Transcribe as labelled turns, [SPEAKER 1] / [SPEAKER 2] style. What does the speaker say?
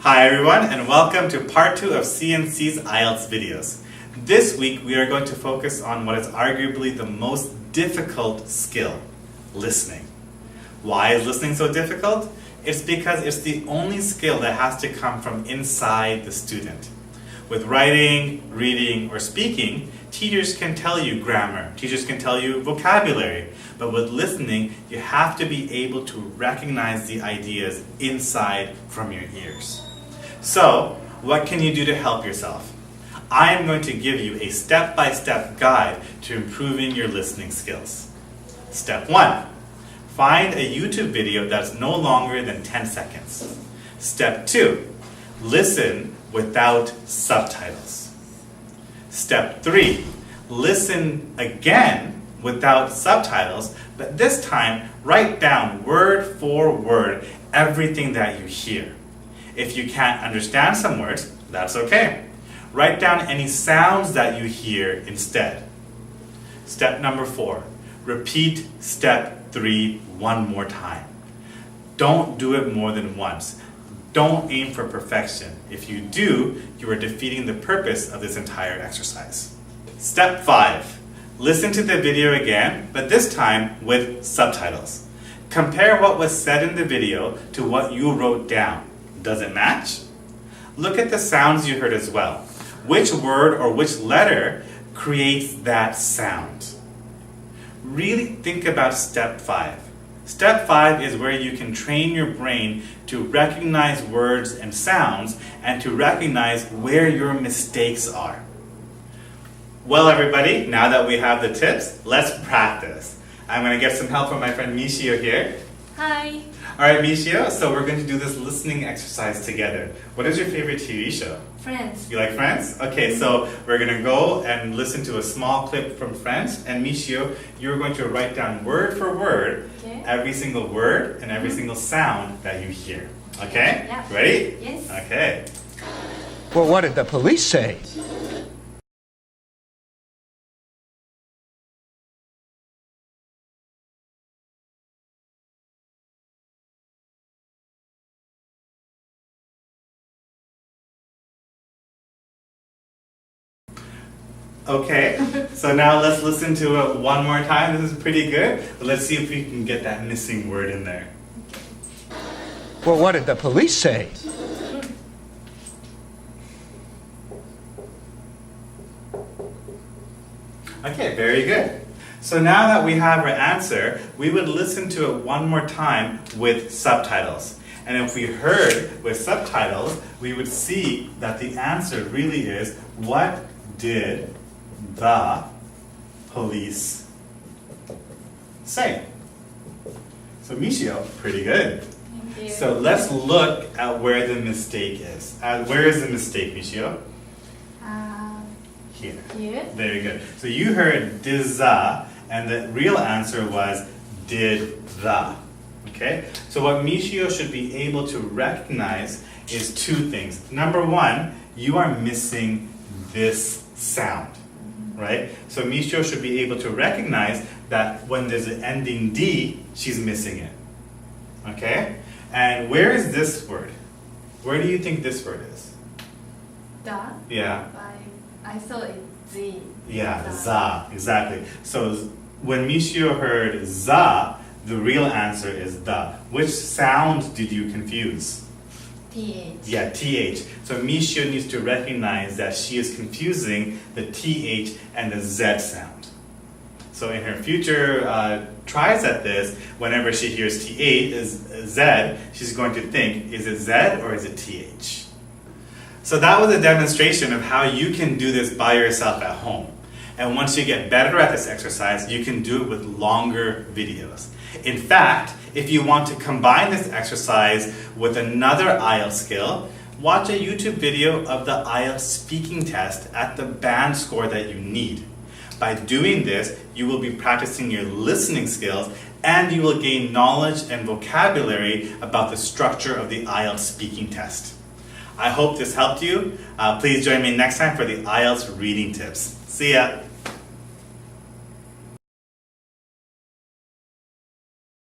[SPEAKER 1] Hi everyone, and welcome to part 2 of CNC's IELTS videos. This week we are going to focus on what is arguably the most difficult skill, listening. Why is listening so difficult? It's because it's the only skill that has to come from inside the student. With writing, reading, or speaking, teachers can tell you grammar, teachers can tell you vocabulary, but with listening, you have to be able to recognize the ideas inside from your ears. So, what can you do to help yourself? I am going to give you a step-by-step guide to improving your listening skills. Step 1. Find a YouTube video that's no longer than 10 seconds. Step 2. Listen without subtitles. Step 3. Listen again without subtitles, but this time write down word for word everything that you hear. If you can't understand some words, that's okay. Write down any sounds that you hear instead. Step number 4. Repeat step 3 one more time. Don't do it more than once. Don't aim for perfection. If you do, you are defeating the purpose of this entire exercise. Step 5. Listen to the video again, but this time with subtitles. Compare what was said in the video to what you wrote down. Does it match? Look at the sounds you heard as well. Which word or which letter creates that sound? Really think about step 5. Step 5 is where you can train your brain to recognize words and sounds and to recognize where your mistakes are. Well everybody, now that we have the tips, let's practice. I'm going to get some help from my friend Michio here.
[SPEAKER 2] Hi.
[SPEAKER 1] Alright Michio, so we're going to do this listening exercise together. What is your favorite TV show?
[SPEAKER 2] Friends.
[SPEAKER 1] You like Friends? Okay, so we're going to go and listen to a small clip from Friends, and Michio, you're going to write down word for word every single word and every single sound that you hear. Okay?
[SPEAKER 2] Yeah.
[SPEAKER 1] Ready?
[SPEAKER 2] Yes.
[SPEAKER 1] Okay.
[SPEAKER 3] Well, what did the police say?
[SPEAKER 1] Okay, so now let's listen to it one more time. This is pretty good, but let's see if we can get that missing word in there.
[SPEAKER 3] Well, what did the police say?
[SPEAKER 1] Okay, very good. So now that we have our answer, we would listen to it one more time with subtitles. And if we heard with subtitles, we would see that the answer really is, what did the police say? So Michio, pretty good.
[SPEAKER 2] Thank you.
[SPEAKER 1] So let's look at where the mistake is. Where is the mistake, Michio? Here.
[SPEAKER 2] Here.
[SPEAKER 1] Very good. So you heard diza, and the real answer was did the. Okay? So what Michio should be able to recognize is two things. Number 1, you are missing this sound. Right? So Michio should be able to recognize that when there's an ending D, she's missing it. Okay? And where is this word? Where do you think this word is?
[SPEAKER 2] Da.
[SPEAKER 1] Yeah.
[SPEAKER 2] I saw it Z.
[SPEAKER 1] Yeah, za, exactly. So when Michio heard za, the real answer is the. Which sound did you confuse?
[SPEAKER 2] TH.
[SPEAKER 1] Yeah, TH. So Michio needs to recognize that she is confusing the TH and the Z sound. So in her future tries at this, whenever she hears TH is Z, she's going to think, is it Z or is it TH? So that was a demonstration of how you can do this by yourself at home. And once you get better at this exercise, you can do it with longer videos. In fact, if you want to combine this exercise with another IELTS skill, watch a YouTube video of the IELTS speaking test at the band score that you need. By doing this, you will be practicing your listening skills and you will gain knowledge and vocabulary about the structure of the IELTS speaking test. I hope this helped you. Please join me next time for the IELTS reading tips. See ya!